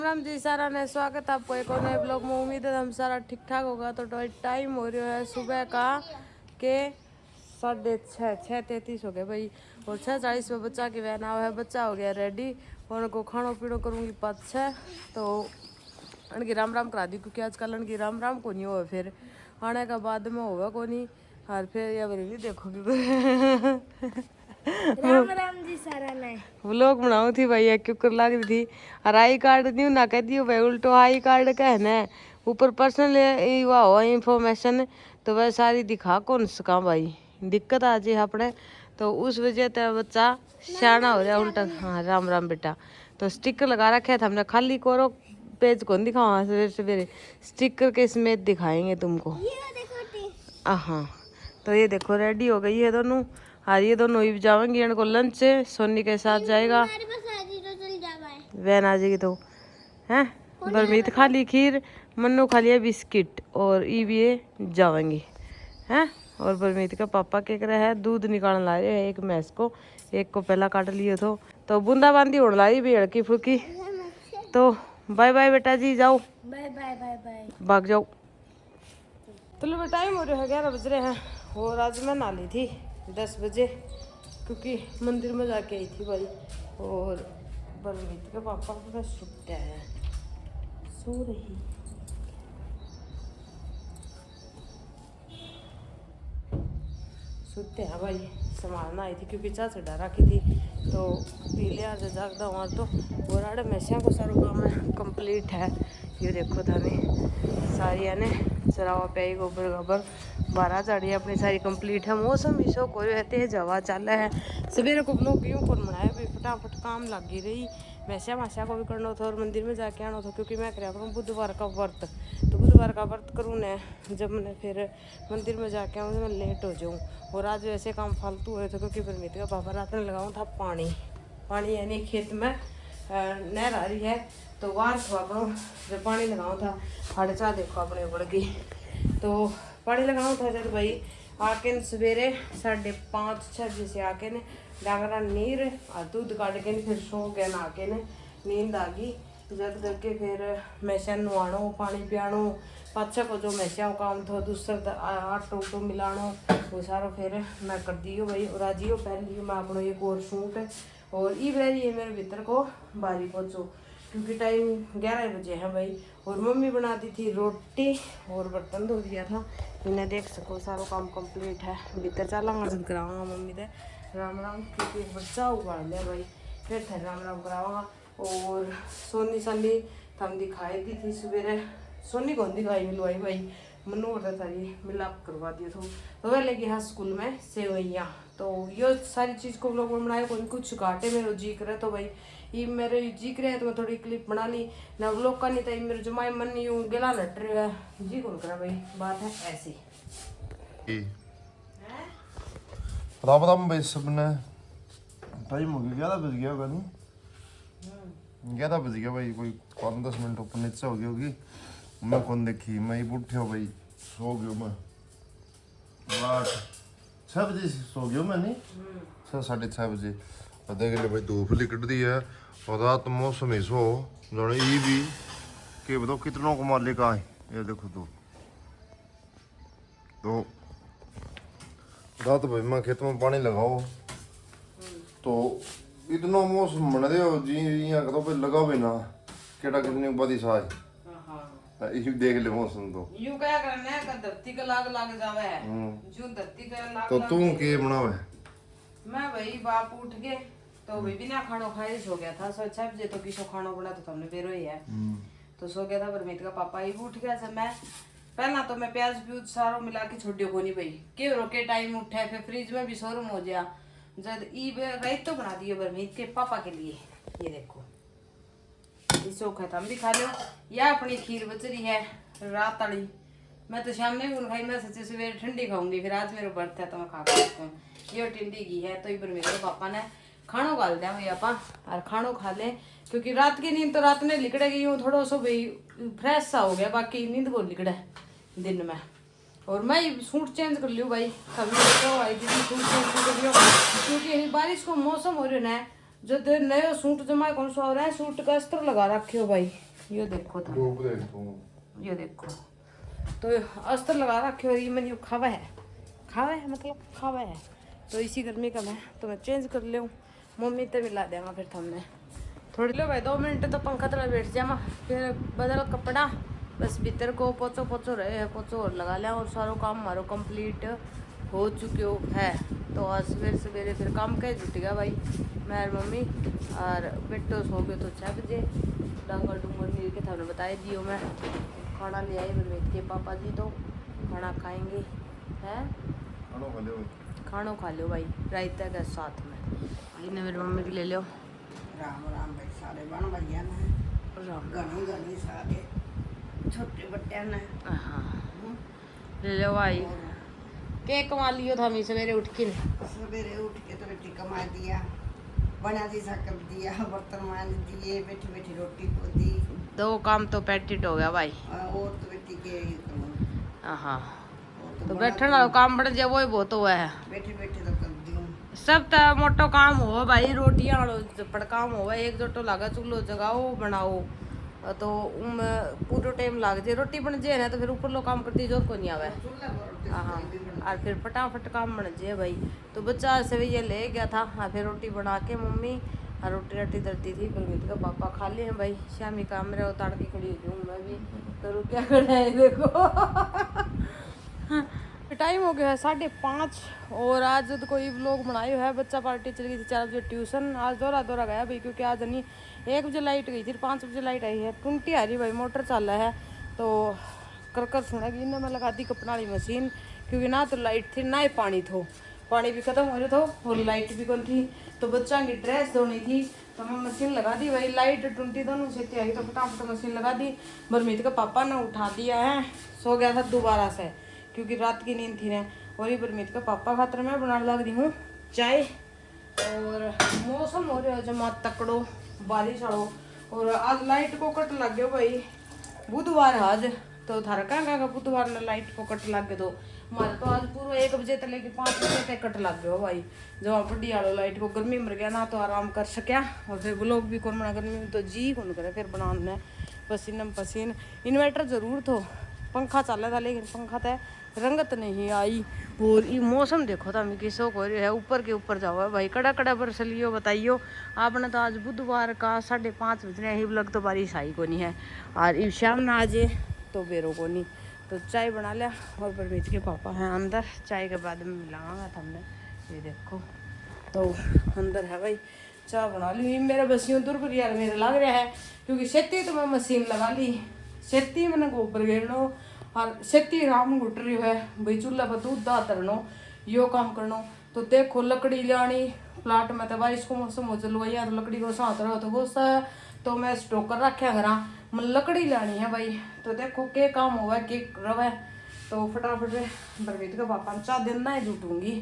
राम जी सारा ने स्वागत आपको एक और नए ब्लॉग में। उम्मीद है हम सारा ठीक ठाक होगा। तो टाइम हो रहा है सुबह का के 6:33 हो गए भाई। और 6:40 में बच्चा की वैन आवा है। बच्चा हो गया रेडी और उनको खानो पीनो करूँगी 5-6 तो उनकी राम राम करा दी क्योंकि आजकल उनकी राम राम को नहीं हो फिर आने का बाद में होगा को नहीं और फिर या बरेली देखोगी। राम राम जी सारा ने व्लॉग बनाऊ थी भाई क्यों लग रही थी और आई कार्ड दी ना कह दियो भाई उल्टो आई कार्ड कहना है ऊपर पर्सनल हुआ हो इंफॉर्मेशन तो वह सारी दिखा कौन सका भाई दिक्कत आ जाए अपने तो उस वजह से बच्चा सियाना हो रहा उल्टा। हाँ राम राम बेटा। तो स्टिकर लगा रखे था हमने खाली कोरो पेज कौन दिखावा सवेरे सवेरे स्टिकर के समेत दिखाएंगे तुमको। हाँ तो ये देखो रेडी हो गई है दोनों। हाँ ये दोनों ही जाएंगे इनको लंच सोनी के साथ जाएगा वैन आ जाएगी तो हैं। बरमीत खा ली खीर मन्नू खा लिया बिस्किट और ई भी जाएंगे हैं। और बरमीत का पापा क्या कर रहा है दूध निकालने ला रहे हैं एक भैंस को एक को पहला काट लिए तो बूंदाबांदी उड़ लाई भी हल्की फुल्की। तो बाय बाय बेटा जी जाओ बाय बाय बाय बाय भाग जाओ। तो टाइम हो रहा है 11 बज रहे हैं और आज मैं नहा ली थी 10 बजे क्योंकि मंदिर में जाके आई थी भाई। और बलमीत के पापा पूरा सुत्या है सो रही सुत्ते हैं भाई। संभालना आई थी क्योंकि चाह से डरा रखी थी तो पी लिया जागदा वहाँ तो और आड़े मैसिया को सारा काम है कंप्लीट है। ये देखो थाने सारी ने चरावा पे गोबर गोबर 12 झाड़ियाँ अपनी सारी कंप्लीट है। मौसम भी शौक हो रहते हैं हवा चल है सवेरे को लोग यूँ कौन बनाया भी फटाफट काम लगी रही। मैसिया मासिया को भी करना था और मंदिर में जाके आना था क्योंकि मैं कराया करूँ बुधवार का व्रत। तो बुधवार का व्रत करूँ न जब मैंने फिर मंदिर में जाके आऊँ तो मैं लेट हो जाऊँ। और आज वैसे काम फालतू हुए थे क्योंकि बरमीत का पापा रात में लगाऊँ था पानी यानी खेत में नहर आ रही है तो वार था अपनों जब पानी लगाऊँ था 4:30 देखो अपने उड़ गई। तो पानी लगाऊँ था जब भाई आके सवेरे 5:30-6 बजे से आके ने डांगरा नीर और दूध काट के फिर सो गया नहा के ने नींद आ गई जब तक के फिर मैसिया नुआनो पानी पियानो 5-6 को जो मैसिया काम था दूसरा आटो उटो मिलानो वो सारा फिर मैं कर दियो भाई। और आज यो पहन लियो मैं अपना एक और सूट और ई रही है मेरे भीतर को बारी पहुँचो क्योंकि टाइम 11 बजे है भाई। और मम्मी बनाती थी रोटी और बर्तन धो दिया था इन्हें देख सको सारा काम कंप्लीट है। भीतर चला जब कराऊंगा मम्मी से राम राम क्योंकि एक बच्चा उगाड़ लिया भाई फिर थे राम राम कराऊंगा। और सोनी सानी थम दिखाई दी थी सवेरे सोनी कौन दिखाई मिलवाई भाई मनु होता था ये मिलाप करवा दिया तो वह लेके हाँ स्कूल में सेवैया तो ये सारी चीज़ को लोग बनाए कोई कुछ काटे मेरे जी करे तो भाई ये मेरे जी करे तो मैं थोड़ी क्लिप बना ली ना व्लॉग का नहीं था मेरे जमाए मन यूँ गला लट रहा है जी कौन करा भाई बात है ऐसी। पता भाई सबने टाइम हो गया 11 बज गया होगा नहीं 11 बज गया भाई कोई 5-10 मिनट ऊपर नीचे हो गई होगी। मैं कौन देखी मैं ही उठे हो भाई सो गयो मैं 6 बजे सो गयो मैं नहीं 6-6:30 बजे और देख ले भाई धूप लिकट दी है और रात मौसम ही सो जाने ये भी कि बताओ कितनों को मालिक आए ये देखो तो रात भाई मैं खेत में पानी लगाओ तो इतना मौसम बन रहे हो जी यहाँ करो भाई लगा भी ना केटा कितने बदी साज ये देख ले मौसम तो यूं क्या करना है का धरती का लाग जावे है जो धरती का लाग तो तू के बनावे मैं भाई बाप उठ के तो भाई बिना खानो खाए सो गया था 6 बजे तो किसो खानो बना तो तुमने बेरो ही है तो सो गया था बरमीत का पापा ही उठ गया से मैं पहला तो मैं प्याज प्यूज सारो मिला के छोड़ दियो कोनी भाई के रोके टाइम उठे फिर फ्रिज में भी शोरूम हो गया जब ई रात तो बना दियो बरमीत के पापा के लिए। ये देखो इसो खत्म भी खा लो या अपनी खीर बच रही है रात वाली मैं तो शाम में खाई मैं सच्चे सवेरे ठंडी खाऊंगी फिर आज मेरा बर्थ है तो मैं खा सकता हूँ। ये ठंडी घी है तो इधर मेरे पापा ने खानो गाल दिया भाई आपा और खानो खा ले क्योंकि रात की नींद तो रात में लिकड़ेगी यूँ थोड़ा सा भाई फ्रेश सा हो गया बाकी नींद बहुत लिकड़ा दिन में। और मैं सूट चेंज कर लियो भाई कभी तो आई थी सूट चेंज कर लियो क्योंकि बारिश को मौसम हो रहा है जो नयो सूट जमा कौन सा हो रहा है सूट का अस्तर लगा रखे हो भाई ये देखो था, धूप देख तू। ये देखो तो अस्तर लगा रखे और ये मैंने खावा है मतलब खावा है। तो इसी गर्मी का मैं तो मैं चेंज कर ले मम्मी तो मिला देगा फिर हमने थोड़ी लो भाई 2 मिनट तो पंखा तला बैठ जामा फिर बदल कपड़ा बस भीतर को पोचो रहे पोचो और लगा लिया और सारा काम हमारा कंप्लीट हो चुके हो है। तो आज सवेरे फिर काम कह जुट गया भाई मैं और मम्मी और बेटो सो गए तो 6 बजे डांगर डूंगर नीर के थाने बताए दियो मैं खाना ले आई बलमीत के पापा जी तो खाना खाएंगे है खानो खा लो भाई रायता के साथ में भाई ने मेरी मम्मी की ले लो राम राम भाई सारे बन भैया ने राम गणी गणी सारे छोटे बच्चे ने हाँ ले लो भाई केक कमा लियो था मैं सवेरे उठ के सवेरे उठ के तो बेटी कमा दिया बना दी कर दिया बर्तन मान दिए बैठी बैठी रोटी को दी 2 काम तो पैटिट हो गया भाई और तो बेटी के हाँ तो बैठने वाला काम बढ़ जाए वही बहुत हुआ है बैठे बैठे तो कर दियो सब तो मोटो काम हो भाई रोटियां पड़ काम हो एक जोटो लागा चूल्हो जगाओ बनाओ तो पूरा टाइम लाग जाए रोटी बन जाए ना तो फिर ऊपर लो काम करती जोर को नहीं आवे हाँ और फिर फटाफट काम बन जाए भाई। तो बच्चा से ये ले गया था हाँ फिर रोटी बना के मम्मी और रोटी राटी धरती थी बलमीत का पापा खा लिए हैं भाई शामी काम मेरा उतार के खड़ी हो जाऊँ मैं भी करूँ क्या करना है देखो टाइम हो गया है 5:30 और आज तो कोई व्लॉग बनाए है बच्चा पार्टी चली गई थी 4 बजे ट्यूशन आज दौरा गया भाई क्योंकि आज नहीं 1 बजे लाइट गई थी 5 बजे लाइट आई है 20 आ रही भाई मोटर चल रहा है तो कर सुनेगी ना मैं लगा दी कपड़ा वाली मशीन क्योंकि ना तो लाइट थी ना ही पानी भी खत्म हो रहा था और लाइट भी कौन थी तो बच्चा की ड्रेस धोनी थी तो मैं मशीन लगा दी भाई लाइट 20 दोनों से आई तो फटाफट मशीन लगा दी। बलमीत का पापा ने उठा दिया है सो गया था दोबारा से क्योंकि रात की नींद थी ना और ये बलमीत का पापा खातर मैं बनाने लग रही हूँ चाय और मौसम हो रहा है जमा तकड़ो बारिश आओ और आज लाइट को कट लग गया भाई बुधवार आज तो थारा कहाँ बुधवार ने लाइट को कट लग गए तो हमारे तो आज पूरा 1 बजे तक लेके 5 बजे तक कट लग गया भाई जब बड़ी आलो लाइट को गर्मी मर गया ना तो आराम कर सक्या और फिर ब्लॉग भी कौन बना गर्मी में तो जी कौन करे फिर बनाना पसीन इन्वर्टर जरूर थो पंखा चल रहा था लेकिन पंखा तो रंगत नहीं आई और ये मौसम देखो था मैं किसो को है ऊपर के ऊपर जाओ भाई कड़ा बरस लियो बताइयो आपने तो आज बुधवार का 5:30 बजने ही लग तो बारिश आई को नहीं है और इस शाम ना आज तो बेरो को नहीं तो चाय बना लिया और बलमीत के पापा हैं अंदर चाय के बाद में मिलाऊंगा हमने ये देखो तो अंदर है भाई चाय बना ली मेरा बस यूँ दूर पर यार मेरे लग रहा है क्योंकि खेती तो मैं मशीन लगा ली खेती मैंने गोबर घेरनो और खेती राम घुट रही है भाई चूल्हा पर दूध दा तरनो यो काम करनो तो देखो लकड़ी लानी प्लाट में तो बारिश को मौसम हो चलो यार लकड़ी को साथ रहो तो गुस्सा है तो मैं स्टॉक कर रखा घर मैं लकड़ी लानी है भाई तो देखो के काम हुआ के रवे तो फटाफट बलमीत के पापा ने 4 दिन ना ही जुटूंगी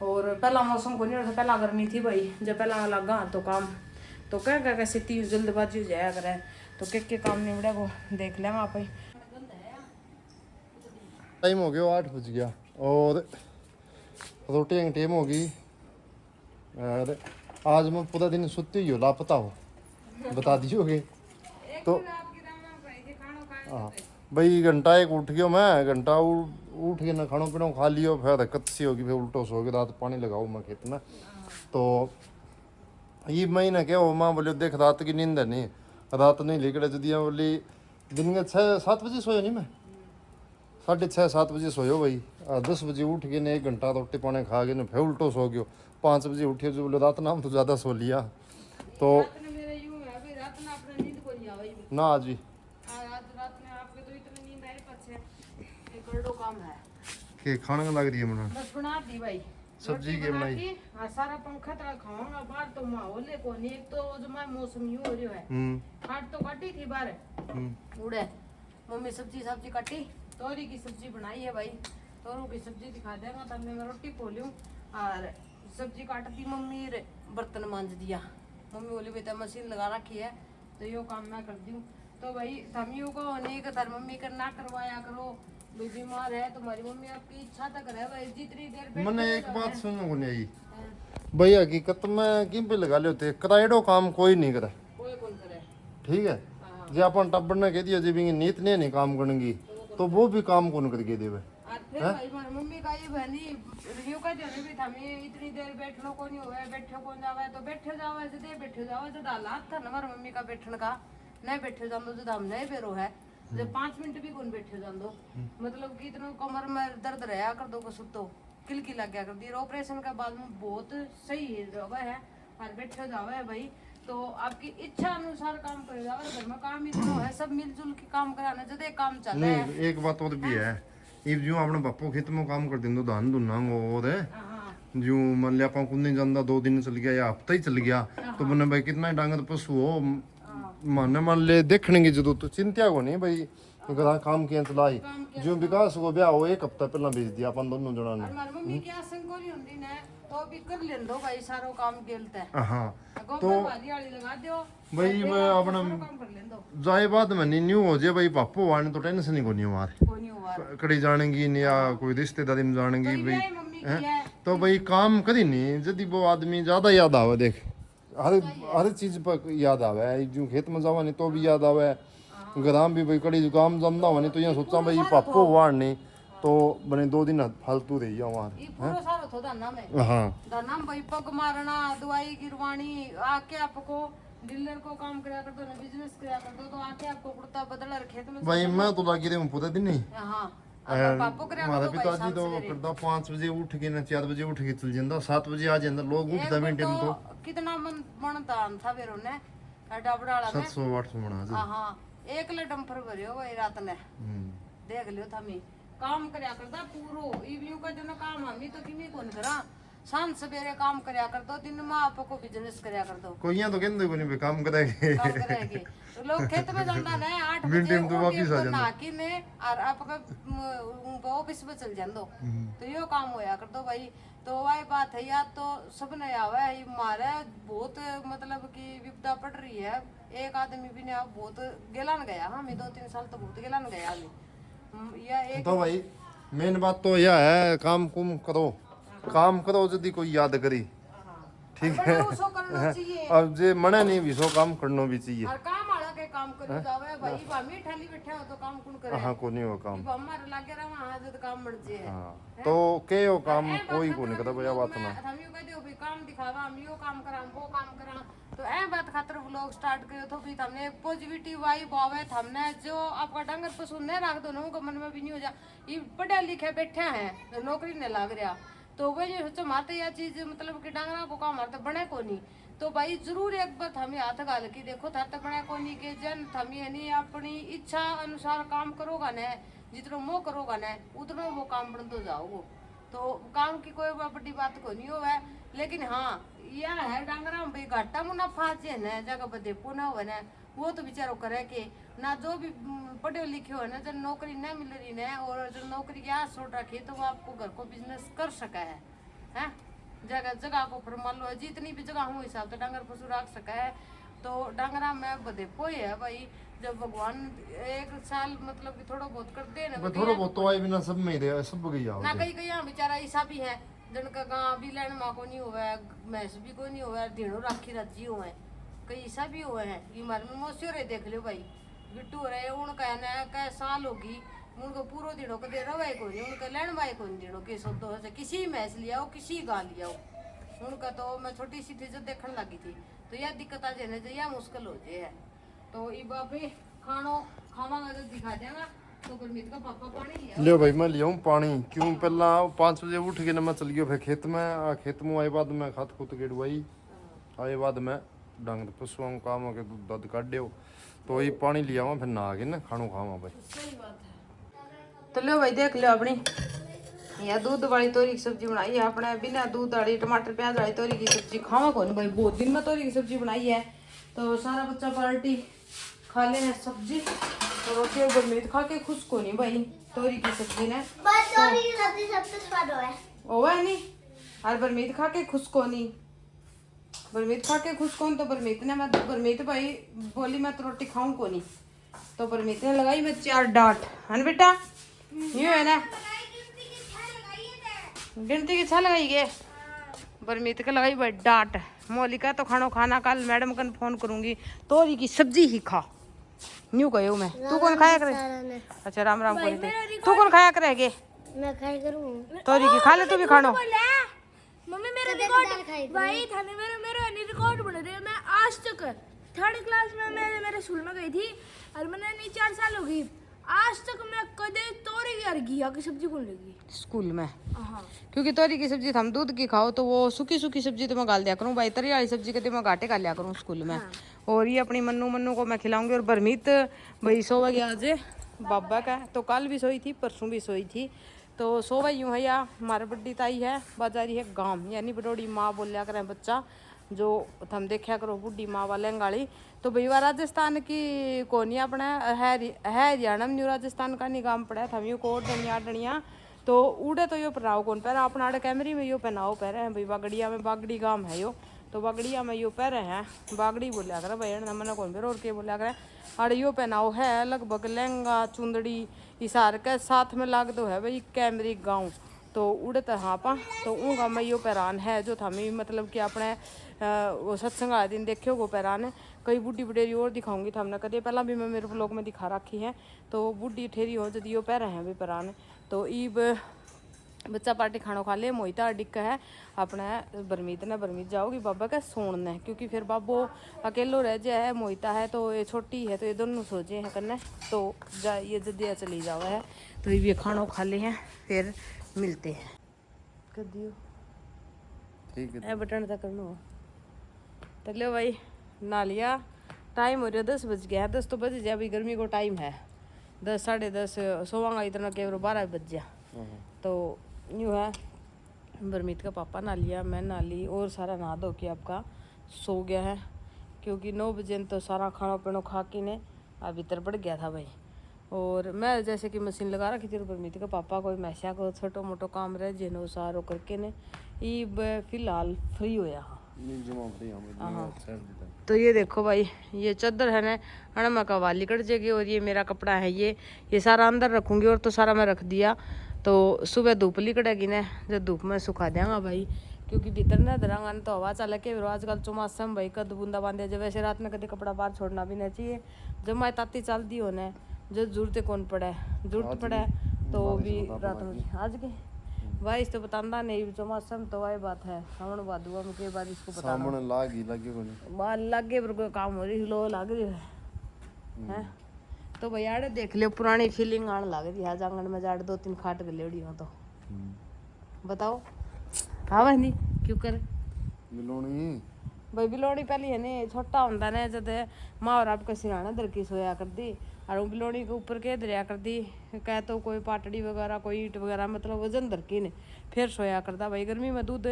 और पहला मौसम को नहीं रहा था पहला गर्मी थी भाई जब पहला लगा तो काम तो क्या कैसे जल्दबाजी हो जाया करे तो के काम निबड़ा को देख लेंगे आप ही टाइम हो गया 8 बज गया और रोटी की टाइम हो गई और आज मैं पूरा दिन सुती हो लापता हो बता दियोगे तो हाँ भाई घंटा 1 उठ गया मैं घंटा उठ के ना खानो पीनो खा लियो फिर दिक्कत सी होगी फिर उल्टो सो गया रात पानी लगाओ मैं खेत में तो ये महीना क्या हो माँ बोले देख रात की नींद है नहीं रात नहीं लेकर जदिया बोली दिन के 6-7 बजे सोया नहीं मैं 6:30-7 बजे सोयो भाई 10 बजे उठ के ने 1 घंटा रोटी पानी खा के फिर उल्टो सो गयो 5 बजे उठियो जो बोले रात ना हम तो ज़्यादा सो लिया तो ना आज भी के खाने का लग रही है मना बस बना दी भाई सब्जी के बनाई सारा पंखा तक खाऊंगा बाहर तो माहौल है को नहीं एक तो जो मैं मौसम यूं हो रही है काट तो काटी थी बाहर उड़े मम्मी सब्जी काटी तोरी की सब्जी बनाई है भाई तोरू की सब्जी दिखा देगा तब मैं रोटी पोलूं और सब्जी काट दी मम्मी बर्तन मांज दिया मम्मी बोली बेटा मशीन लगा रखी है तो यो काम मैं कर दूँ तो भाई तुम यू को नहीं कर मम्मी कर ना करवाया करो भाई बीमार है तुम्हारी मम्मी आपकी इच्छा तक रहे भाई जितनी देर मैंने एक बात सुनने को नहीं आई भाई हकीकत में किन पे लगा ले होते कराइडो काम कोई नहीं करे कोई कौन करे ठीक है जे अपन टब्बर ने कह दिया जे भी नीत ने नहीं काम करेंगी तो वो भी काम कौन करके देवे। और फिर भाई हमारी मम्मी का ये बहनी रिव्यू का जो भी था मैं इतनी देर बैठनो को नहीं हुआ बैठे कौन जावे तो बैठे जावे जदे बैठे जावे जद हालात था ना हमारी मम्मी का बैठने का नहीं बैठे जानो जद हम नहीं बेरो है जब 5 मिनट भी कौन बैठे जानो मतलब कि इतना कमर में दर्द रहा कर दो को सुतो किलकी लग गया कर दी ऑपरेशन के बाद में बहुत सही है और बैठे जावे है भाई तो आपकी इच्छा अनुसार काम करे जावे घर में काम इतना है सब मिलजुल के काम कराना जदे काम चल रहा है। नहीं एक बात और भी है इब जो अपने बापू खेत में काम कर दिन तो धान धुना और है जो मान लिया अपन कुछ नहीं जानता 2 दिन चल गया या हफ्ता ही चल गया तो मैंने भाई कितना डांगर पशु हो माने मान ले देखने की जरूरत तो चिंता को नहीं भाई गधा काम किया चलाई जो विकास को ब्याह हो 1 हफ्ता पहला भेज दिया अपन दोनों जना ने हमारी मम्मी की आसन को नहीं होती ने तो भी कर लें दो भाई सारो काम खेलते हैं हाँ तो भाजी लगा दो भाई मैं अपना काम कर लें दो जाए बात में नहीं न्यू हो जाए भाई पापो आने तो टेंशन ही को नहीं हमारे कोई नहीं हुआ कड़ी जानेगी नहीं या कोई रिश्तेदारी में जानेगी तो भाई ये मम्मी की है तो भाई काम करी नहीं यदि वो आदमी ज्यादा याद आवे देख हर चीज पर याद आवे जो खेत में जावा नहीं तो भी याद आवे ग्राम भी भाई कड़ी काम जमना हो नहीं तो यहाँ सोचा भाई पापो वार नहीं तो बने 2 दिन फालतू रही वहां ये पूरा सारा तो दाना में हाँ दाना में भाई पग मारना दवाई गिरवानी आके आपको डीलर को काम कराया कर दो ना बिजनेस कराया कर दो तो आके आपको कुर्ता बदला खेत में भाई मैं तो लगी रही हूँ पूरा दिन नहीं हाँ पापो कराया हमारा कर दो पिताजी तो करता 5 बजे उठ के ना 4 बजे उठ के चल जाता 7 बजे आ जाता लोग उठता मिनट में तो कितना मन दान था फिर उन्हें डाबड़ाला में 700 800 बना हाँ एक डंपर भरियो भाई रात ने देख लियो था मैं काम करया करता पूरो इवियो का जो ना काम हमी तो किमी कौन करा शाम सवेरे काम करया कर दो दिन में आपको बिजनेस करया कर दो कोई यहाँ तो कहते कोई नहीं काम करेंगे काम करेंगे तो लोग खेत में जाता ना 8 मिनट बजे में तो वापिस आ नहा के ने और आपका ऑफिस में चल जान दो तो यो काम होया कर दो भाई तो वही बात है यार तो सब ने आवा है मारे बहुत मतलब कि विपदा पड़ रही है एक आदमी भी ने बहुत गेलन गया हमें 2-3 साल तो बहुत गेलन गया अभी या एक तो भाई मेन बात तो यह है काम कुम करो यदि कोई याद करी ठीक है उसको करना चाहिए अब जे मने नहीं भी सो काम करना भी चाहिए और काम वाला के काम करी जावे भाई भामी ठाली बैठे हो तो काम कौन करे हाँ को नहीं हो काम हमारे लागे रहा वहां जद काम बढ़ जे हाँ तो के हो काम कोई को नहीं करता भैया बात ना हम यो कहते हो भाई काम दिखावा हम यो काम करा वो काम करा तो ए बात खातर व्लॉग स्टार्ट करे तो भी हमने पॉजिटिव वाइब आवे हमने जो आपका डंगर पशु नहीं रख दो ना उनका मन में भी नहीं हो जा ये पढ़े लिखे बैठे हैं नौकरी नहीं लाग रहा तो वही सोचो मारते यह चीज मतलब कि डांगरा को काम मारते बने को नहीं तो भाई जरूर एक बार हमें हाथ गाल की देखो थाते बने को नहीं के जन थमी नहीं अपनी इच्छा अनुसार काम करोगा न जितना मोह करोगा न उतना वो काम बन तो जाओगे तो काम की कोई बड़ी बात को नहीं हो लेकिन हाँ यह है डांगरा में भाई घाटा मुनाफा है न जगह बदे पुना हुआ न वो तो बेचारो करे के ना जो भी पढ़े लिखे हो ना जब नौकरी नहीं मिल रही ना और जब नौकरी की आस छोड़ रखी तो वो आपको घर को बिजनेस कर सका है हैं जगह जगह को फिर मान लो जितनी भी जगह हो हिसाब से डांगर पशु रख सका है तो डांगरा में बदे पोए है भाई जब भगवान 1 साल मतलब कि थोड़ा बहुत कर दे ना थोड़ा बहुत तो आई बिना सब में दे सब गई आओ ना कहीं कहीं बेचारा ऐसा भी है जिनका गाँव भी लेन माँ को नहीं हुआ भैंस भी को नहीं हुआ ढेड़ो राखी रजी हुए हैं कई ऐसा भी हुए हैं ये मार में मोसियो रहे देख लो भाई बिट्टू रहे उनका है ना कै साल होगी उनको पूरा दिनों को दे रहा है कोई उनका लेन भाई कोई दिनों के सब तो किसी भैंस लियाओ किसी गाँ लियाओ उनका तो मैं छोटी सी थी जब देखने लगी थी तो यह दिक्कत आ जाने चाहिए मुश्किल हो जाए है तो ये बापी खानो खावांगा तो दिखा देगा तो गुरमीत का पापा पानी लिया लियो भाई मैं लिया पानी क्यों पहला 5 बजे उठ के ना मैं चल गया फिर खेत में आए बाद में खात खुत के डुआई आए बाद में डंगर पशुओं काम के दूध काट दियो तो ये पानी लिया फिर नहा के ना खानो खावा भाई सही बात है तो लो भाई देख लो अपनी यह दूध वाली तोरी की सब्जी बनाई है अपने बिना दूध वाली टमाटर प्याज वाली तोरी की सब्जी खावा कौन भाई बहुत दिन में तोरी की सब्जी बनाई है तो सारा बच्चा पार्टी खा ले है सब्जी तो रोटी और गुरमीत खा के खुश को नहीं भाई तोरी की सब्जी ने तोरी की सब्जी सबसे स्वाद है ओवा नहीं और बरमीत खा के खुश को नहीं बरमीत खा के खुश कौन तो बरमीत ने मैं बरमीत भाई बोली मैं तो रोटी खाऊं को नहीं तो बरमीत ने लगाई मैं 4 डांट है बेटा यूं है ना गिनती की छा लगाई गे बरमीत के लगाई भाई डांट मौलिका तो खाना कल मैडम कन फोन करूंगी तोरी की सब्जी ही खा न्यू कहो मैं तू कौन खाया करे अच्छा राम राम करे तू कौन खाया करेगे मैं खाई करूँ तोरी की खा ले तू भी खानो मम्मी मेरा रिकॉर्ड भाई थाने मेरा रिकॉर्ड बन रहे मैं आज तक 3rd क्लास में मैं मेरे स्कूल में गई थी और मैंने नहीं 4 साल हो गई आज तक मैं कदे तोरी की और घिया की सब्जी कौन लगी स्कूल में हाँ क्योंकि तोरी की सब्जी हम दूध की खाओ तो वो सूखी सूखी सब्जी तो मैं गाल दिया करूँ भाई तरी वाली सब्जी के मैं घाटे खा लिया करूँ स्कूल में और ये अपनी मन्नू को मैं खिलाऊंगी और बरमीत भाई सो गया आज बाबा का तो कल भी सोई थी परसों भी सोई थी तो सो भाई यूँ है या हमारे बड्डी ताई है बाजारी है गांव यानी बडोड़ी माँ बोलिया करें बच्चा जो थम देखा करो बुढ़ी माँ वाले गाड़ी तो भैया राजस्थान की कौन अपना है हरियाणा में न्यू राजस्थान का निगाम पड़ा थम यू कोट डनिया डनिया तो उड़े तो यो पहनाओ कौन पहरा अपना आड़े कैमरी में यो पहनाओ पहरे हैं भाई बागड़िया में बागड़ी गांव है यो तो बागड़िया में यो पहरे हैं बागड़ी बोलिया करे भैया मैंने कौन पहरो और के बोलिया करे आड़े यो पहनाओ है लगभग लहंगा चुंदड़ी इसार के साथ में लाग दो है भाई कैमरी गाँव तो उड़े तो हाँ पा तो ऊँगा में यो पैरान है जो थामी मतलब कि अपने वो सत्संग आए दिन देखे वो पैरान है कई बुढ़ी बडेरी और दिखाऊंगी हमने कदे पहला भी मैं मेरे ब्लॉग में दिखा रखी है तो बुढ़ी ठेरी हो जदी यो पैर हैं भी पैरान तो ईब बच्चा पार्टी खाना खा ले मोहिता डिक है अपना बरमीत जाओगी बाबा का सोने क्योंकि फिर बाबो अकेलो रह जाए है मोहिता है तो ये छोटी है तो ये दोनों सोचे हैं करना तो जा ये जदिया चली जाओ है तो ये खाना खा ले हैं फिर मिलते हैं कर दियो ठीक है बटन तक करना तो लो भाई ना लिया टाइम हो रहा 10 बज गया 10 तो बज गया अभी गर्मी को टाइम है 10 10:30 सोवांगा इतना केवल 12 बज गया तो यूँ है बरमीत का पापा ना लिया मैं ना ली और सारा नहा धो के आपका सो गया है क्योंकि 9 बजे तो सारा खाना पीना खा के ने अभी भीतर पड़ गया था भाई और मैं जैसे कि मशीन लगा रखी थी बरमीत का पापा कोई मैसा को छोटो मोटो काम रह जिन्हों सारो करके ने ये फिलहाल फ्री होया तो ये देखो भाई ये चादर है ना अणमा का वाली कट जाएगी और ये मेरा कपड़ा है ये सारा अंदर रखूंगी और तो सारा मैं रख दिया तो सुबह धूप लिकड़ेगी ना जब धूप में सुखा देंगा भाई क्योंकि भीतर ना धरांगा तो हवा चल के आजकल चौमासम भाई कद बूंदा बांधे जब वैसे रात में कभी कपड़ा बाहर छोड़ना भी नहीं चाहिए जब मैं ताती चलती हो ना जब जरूरत कौन पड़े जरूरत पड़े तो भी रात में आज के भाई तो बतांदा नहीं चौमासम तो वही बात है सावन भादुआ में के बाद इसको बता सामने लागे कोनी बाल लागे पर कोई काम हो रही लो लाग रही है तो भैया देख लियो पुरानी फीलिंग आने लग रही है आंगन में जाड़ 2-3 खाट के लेड़ी हो तो बताओ हाँ बहनी क्यों कर मिलोनी भाई बिलोनी पहली है ने छोटा होंदा ने जद माँ और आपका सिराना दर की सोया कर दी और वो बिलोनी के ऊपर के दरिया कर दी कह तो कोई पाटड़ी वगैरह कोई ईट वगैरह मतलब वजन दर की ने फिर सोया करता भाई गर्मी में दूध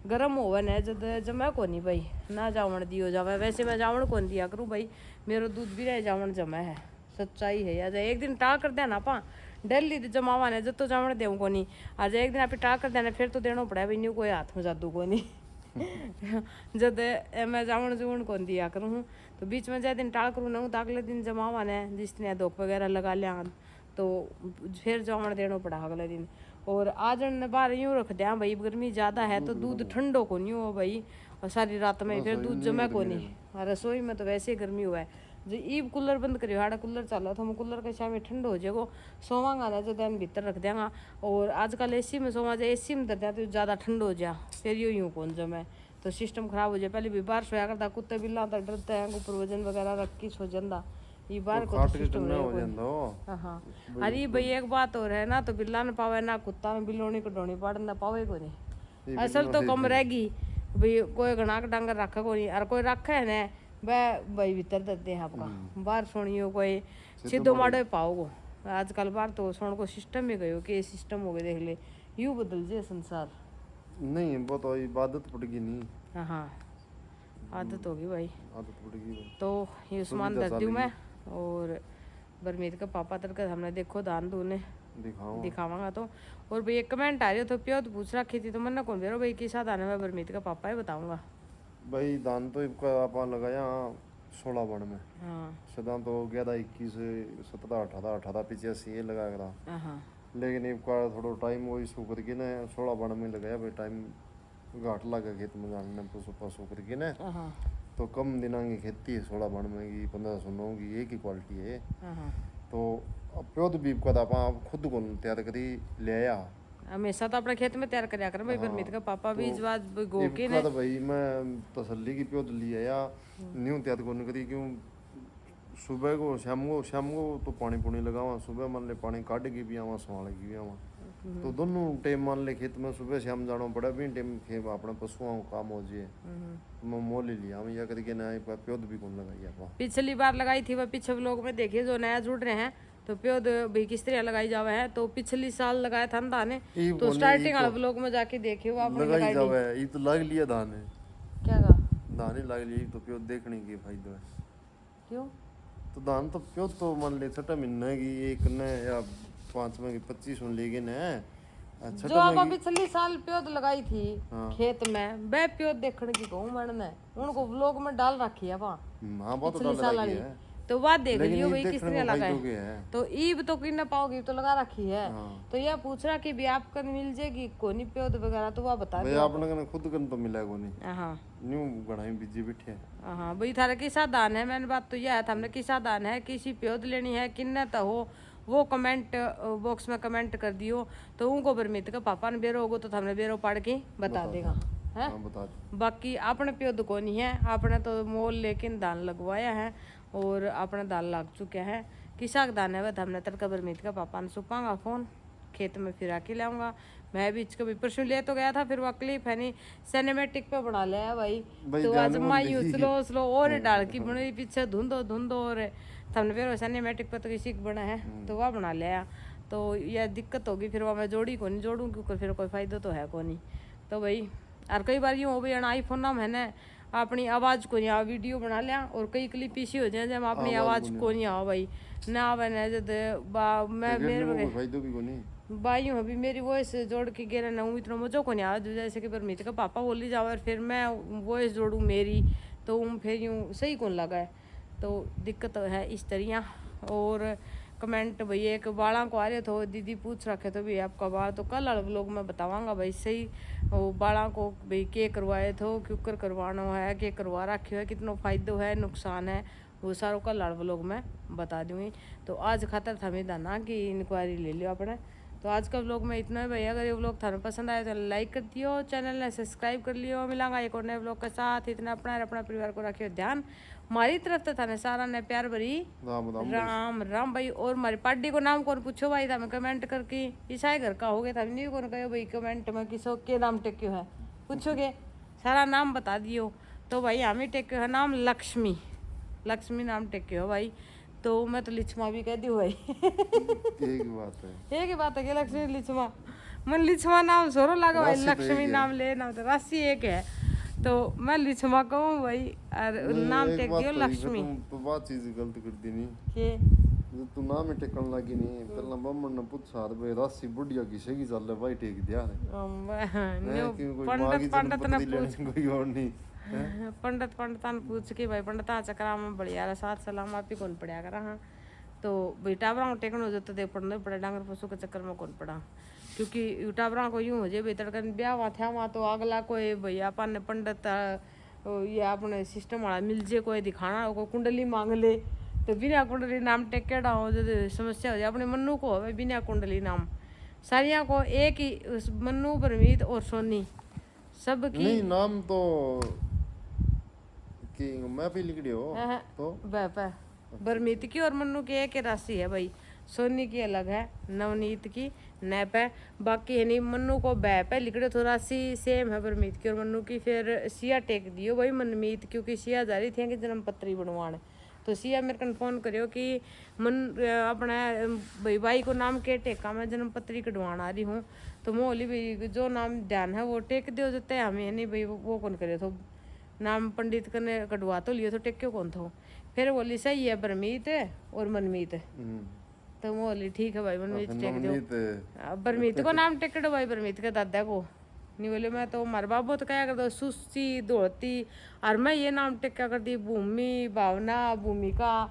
गर्म होवे ने जद जमा को नहीं भाई ना जावण दियो जावे वैसे मैं जावण कौन दिया करूँ भाई मेरा दूध भी रहे जावण जमा है सच्चाई है यार एक दिन टाल कर देना पा डेली जमावा ने जब तो जावण देव को नहीं आज एक दिन आप टाल कर देना फिर तो देना पड़ा भाई न्यू कोई हाथ में जादू को नहीं जब मैं जावण जुवण कौन दिया करूँ तो बीच में जै दिन टाल करूँ ना तो अगले दिन जमावा ने जिस दिन धोप वगैरह लगा लिया तो फिर जावण देना पड़ा अगले दिन और आज बाहर यूँ रख दिया भाई गर्मी ज़्यादा है तो दूध ठंडो को नहीं हो भाई और सारी रात में फिर दूध जमा को नहीं रसोई में तो वैसे गर्मी हुआ है जो ईब कूलर बंद करियो हाड़ा कूलर चलो तो हम कूलर के शाम में ठंडो हो जाएगा सोवांगा ना जो दिन भीतर रख देंगा और आजकल एसी में सोवा जाए एसी में दर दिया तो ज़्यादा ठंडो हो जा फिर यूँ कौन जमे तो सिस्टम खराब हो जाए पहले भी बाहर सोया करता कुत्ते बिल्ला तो डरते हैं ऊपर वजन वगैरह रख के सो जाता ये बाहर को सिस्टम हाँ अरे भाई एक बात और है ना तो बिल्ला न पावे ना कुत्ता में बिलोनी कटोनी पड़ ना पावे को नहीं असल तो कम रहेगी भाई कोई घना डांगर रखा को नहीं और कोई रखा है ना वह भाई भीतर देते हैं आपका बाहर सोनियो कोई सीधो माड़ो पाओगो आजकल बाहर तो सोन को सिस्टम ही गयो कि सिस्टम हो गए देख ले यूँ बदल जाए संसार नहीं वो तो इबादत पड़ेगी नहीं हाँ आदत होगी भाई आदत पड़ेगी तो ये उस्मान दर दूँ मैं और बरमीत का पापा तरक हमने देखो दान दूने दिखावांगा तो और भाई एक कमेंट आ रही तो प्यो तो पूछ रखी थी तो मैंने कौन बेरो भाई किस आने में बरमीत का पापा है बताऊंगा भाई दान तो इनका आप लगाया 16 बन में हाँ सदा तो गया था 21 17 18 85 ये लगाया था हाँ लेकिन इनका थोड़ा टाइम वो इशू करके ना 16 बन में लगाया भाई टाइम घाट लगा खेत में जाने पशु करके ना तो कम दिनों की खेती है 16 बनवे की 1509 की एक ही क्वालिटी है। हाँ तो अब प्योद बीफ का तो आप खुद को तैयार करी ले आया। हमेशा तो अपने खेत में तैयार करया कर भाई। परमित का पापा भी इस बात गो के का तो भाई मैं तसल्ली की प्योद ली आया न्यू तैयार को करी क्यों सुबह को शाम को तो पानी पुनी लगावा, सुबह मान ले पानी काट के भी आवा संभाल के भी आवा। तो दोनों टाइम मान ले खेत में सुबह शाम जाना पड़ा भी टाइम खेत अपना पशुओं को काम हो जाए। मैं मोल ले लिया हम या करके ना प्योद भी कौन लगाई आप। पिछली बार लगाई थी वह पीछे लोग में देखिए जो नया जुड़ रहे हैं तो प्योद भी किस तरह लगाई जावे है। तो पिछली साल लगाया था ना धान तो स्टार्टिंग वाले ब्लॉग में जाके देखिए वो आपने लगाई जावे ये तो लग लिया धान है। क्या कहा धान ही लग लिया तो प्योद देखने की फायदा है। क्यों? तो धान तो प्योद तो मान ले छठा महीना की एक ने या 5 में 25 में लेके ने जो आप पिछली साल प्योद लगाई थी खेत में वह प्योद देखने की कहूँ मैंने उनको व्लॉग में डाल रखी है वहाँ। हाँ बात पिछली साल वाली तो बात देख लियो भाई किस तरह लगा है। तो ईब तो किन पाओगी तो लगा रखी है। तो यह पूछ रहा कि भी आपको मिल जाएगी कोनी प्योद वगैरह तो वह बता दो। आपने खुद कन तो मिला कोनी। हाँ न्यू गणाई बीजी बैठे। हाँ भाई थारा किसा दान है। मैंने बात तो यह है हमने किसा दान है किसी प्योद लेनी है किन्ना तो हो वो कमेंट बॉक्स में कमेंट कर दियो तो उनको परमित का पापा ने बेरो होगो तो हमने बेरो पढ़ के बता देगा है। बाकी अपने प्योद को नहीं है आपने तो मोल लेकिन दान लगवाया है और अपना दाल लग चुके हैं। किसा का दान है वह हमने तड़का परमित का पापा ने सुपांगा फोन खेत में फिर आके लाऊंगा। मैं भी इसको भी परसों ले तो गया था फिर वह क्लिप है नहीं सिनेमेटिक पे बना लिया भाई। तो आज मायू स्लो और डाल की बनी पीछे धुंधो और हमने फिर सिनेमेटिक पे तो किसी का बना है तो वह बना लिया। तो यह दिक्कत होगी फिर वह मैं जोड़ी को नहीं जोड़ूँ क्योंकि फिर कोई फायदा तो है को नहीं। तो भाई और कई बार यूँ हो भाई आईफोन नाम है ना अपनी आवाज़ को नहीं आओ वीडियो बना लिया और कई क्लिप इसी हो जाए जब अपनी आवाज़ को नहीं आओ भाई ना आवे ना जब मैं मेरे भाई हूँ अभी मेरी वॉइस जोड़ के गिरा ना इतना मुझे को नहीं आ जैसे कि परमित का पापा बोली जाओ और फिर मैं वॉइस जोड़ूँ मेरी तो फिर यूँ सही कौन लगा है। तो दिक्कत है इस तरह। और कमेंट भाई एक बाड़ा को आ रहे थे दीदी पूछ रखे तो भाई आपका बाल तो कल लोग मैं बतावांगा भाई सही वो बाड़ा को भाई के करवाए थे क्यों कर करवाना है के करवा रखे है कितना फ़ायदा है नुकसान है वो सारों कल लोग मैं बता दूँगी। तो आज खातर था मेरा ना कि इंक्वायरी ले लियो अपने। तो आज का व्लॉग में इतना है भाई। अगर ये व्लॉग थाने पसंद आए तो लाइक कर दियो चैनल ने सब्सक्राइब कर लियो। मिलांगा एक और नए व्लॉग के साथ। इतना अपना परिवार को रखियो ध्यान। हमारी तरफ तो थाने सारा ने प्यार भरी राम राम भाई। और हमारी पार्टी को नाम कौन पूछो भाई था मैं कमेंट करके ईसाई घर का हो गया था नहीं कौन कहो भाई कमेंट में किसो के नाम टेक्यो है पूछोगे सारा नाम बता दियो। तो भाई हमें टेक्यो है नाम लक्ष्मी नाम टेक्यो है भाई। तो मैं तो लिच्छमा भी कह दी भाई एक ही बात है कि लक्ष्मी लिच्छमा मन लिच्छमा नाम सोरो लगा भाई लक्ष्मी नाम ले नाम तो राशि एक है तो मैं लिच्छमा कहूँ भाई और नाम टेक दियो लक्ष्मी। तो बात चीज गलत कर दी नहीं के तू नाम टेकन लगी नहीं पहला बम्मन ने पूछ सार भाई राशि बुढ़िया किसे की चल भाई टेक दिया पंडित ने पूछ कोई और नहीं पंडित ने पूछ के भाई पंडित चक्रा में बढ़िया साथ सलाम आप ही कौन पड़ा करा। हाँ तो भाई टावरा टेकन हो जाता देख पढ़ने पड़े डांगर पशु के चक्कर में कौन पड़ा क्योंकि टावरा को यूँ हो जाए भाई तड़कन ब्याह वहाँ था वहाँ तो अगला कोई भैया अपन ने पंडित या अपने सिस्टम वाला मिल जाए कोई दिखाना कोई कुंडली मांग ले तो बिना कुंडली नाम टेकेड़ा हो जो समस्या हो जाए अपने मन्नू को हो बिना कुंडली नाम सारिया को एक ही मन्नू परमीत और सोनी सब की नहीं नाम तो कि मैं भी लिख दियो तो बरमीत की और मन्नू की एक ही राशि है भाई। सोनी की अलग है नवनीत की नैप है बाकी है नहीं मन्नू को बैप है लिखड़े तो राशि सेम है बरमीत की और मन्नू की। फिर सिया टेक दियो भाई मनमीत क्योंकि सिया जा रही थी कि जन्म पत्री बनवाने तो सिया मेरे को फोन करियो कि मन अपना भाई को नाम के टेका मैं जन्म पत्री कटवाना आ रही हूँ तो मोली भाई जो नाम ध्यान है वो टेक दियो जते हमें नहीं भाई वो कौन करे तो नाम पंडित करने कटवा तो लियो तो टेक क्यों कौन था। फिर बोली सही है बरमीत और मनमीत तो बोली ठीक है भाई मनमीत टेक दो बरमीत को नाम टेक दो भाई बरमीत के दादा को नहीं बोले मैं तो हमारे बाबू तो क्या कर दो सुस्ती दौड़ती और मैं ये नाम टेक क्या करती भूमि भावना भूमिका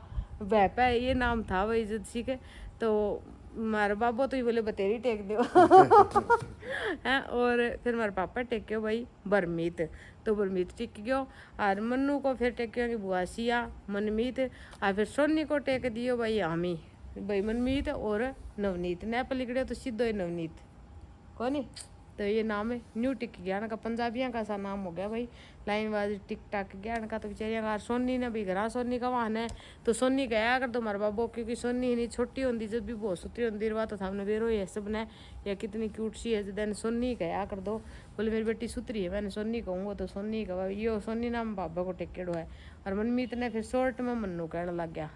वैपा ये नाम था भाई जद सीखे तो मारे बाबो तो ही बोले बतेरी टेक दो हैं। और फिर मारे पापा टेक्यो भाई बरमीत, तो बरमीत टिक गयो। और मन्नू को फिर टेक्यो कि बुआसिया मनमीत। और फिर सोनी को टेक दियो भाई हामी भाई मनमीत और नवनीत ने पलिकड़े तो सीधो ही नवनीत कौन। तो ये नाम है न्यू टिक गया का, पंजाबियों का सा नाम हो गया भाई। लाइन बाज टिक टाक गया का। तो बेचारियाँ का सोनी ने भी घर सोनी का वाहन है तो सोनी गया कर तो मारे बाबो, क्योंकि सोनी नहीं छोटी होती जब भी बहुत सुतरी होती रहा तो सामने बेरो ये सब ने या कितनी क्यूट सी है जैन सोनी गया कर दो। बोले मेरी बेटी सुतरी है मैंने सोनी कहूँगा तो सोनी कहा यो सोनी नाम बाबा को टेकेड़ो है। और मनमीत ने फिर शॉर्ट में मन्नू कहने लग गया।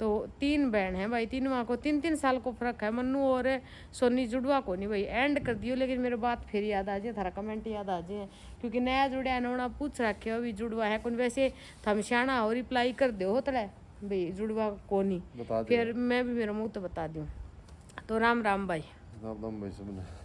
तो 3 बहन है भाई, 3 माँ को 3-3 साल को फर्क है। मन्नू और सोनी जुड़वा को नहीं भाई एंड कर दियो। लेकिन मेरे बात फिर याद आ जाए, थारा कमेंट याद आ जाए, क्योंकि नया जुड़ा है नोना पूछ रखे हो अभी जुड़वा है कौन। वैसे थम श्याणा हो रिप्लाई कर दो हो तले भाई जुड़वा को नहीं, फिर मैं भी मेरा मुँह तो बता दूँ। तो राम राम भाई। राम राम भाई सबने।